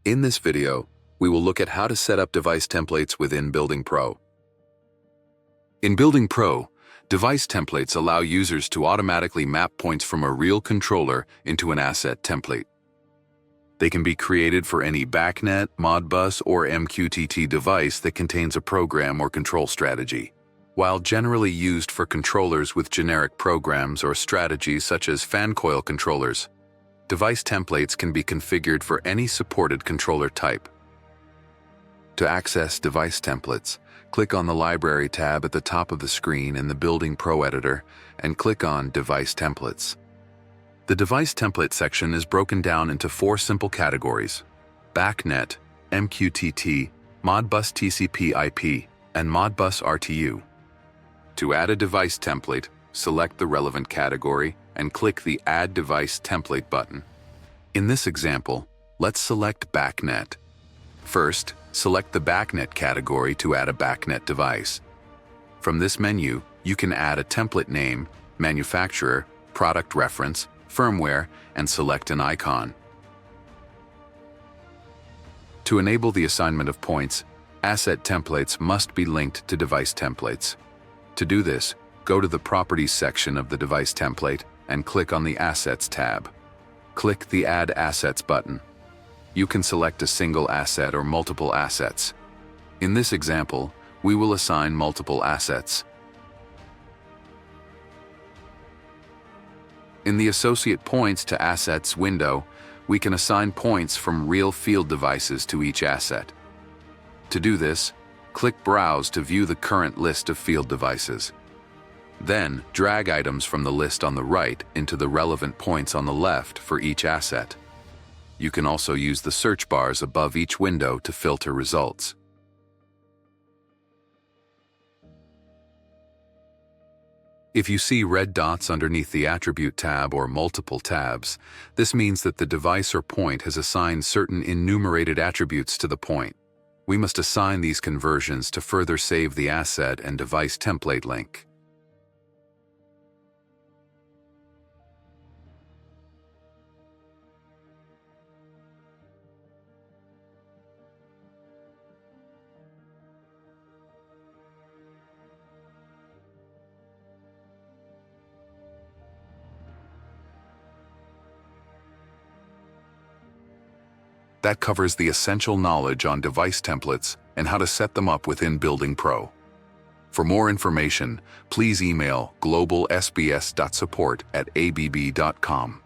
In this video, we will look at how to set up device templates within BuildingPro. In BuildingPro, device templates allow users to automatically map points from a real controller into an asset template. They can be created for any BACnet, Modbus, or MQTT device that contains a program or control strategy. While generally used for controllers with generic programs or strategies such as fan coil controllers, device templates can be configured for any supported controller type. To access device templates, click on the Library tab at the top of the screen in the BuildingPro editor and click on Device Templates. The Device Template section is broken down into 4 simple categories: BACnet, MQTT, Modbus TCP/IP, and Modbus RTU. To add a device template, select the relevant category and click the Add Device Template button. In this example, let's select BACnet. First, select the BACnet category to add a BACnet device. From this menu, you can add a template name, manufacturer, product reference, firmware, and select an icon. To enable the assignment of points, asset templates must be linked to device templates. To do this, go to the Properties section of the device template and click on the Assets tab. Click the Add Assets button. You can select a single asset or multiple assets. In this example, we will assign multiple assets. In the Associate Points to Assets window, we can assign points from real field devices to each asset. To do this, click Browse to view the current list of field devices. Then, drag items from the list on the right into the relevant points on the left for each asset. You can also use the search bars above each window to filter results. If you see red dots underneath the Attribute tab or multiple tabs, this means that the device or point has assigned certain enumerated attributes to the point. We must assign these conversions to further save the asset and device template link. That covers the essential knowledge on device templates and how to set them up within BuildingPro. For more information, please email globalsbs.support@abb.com.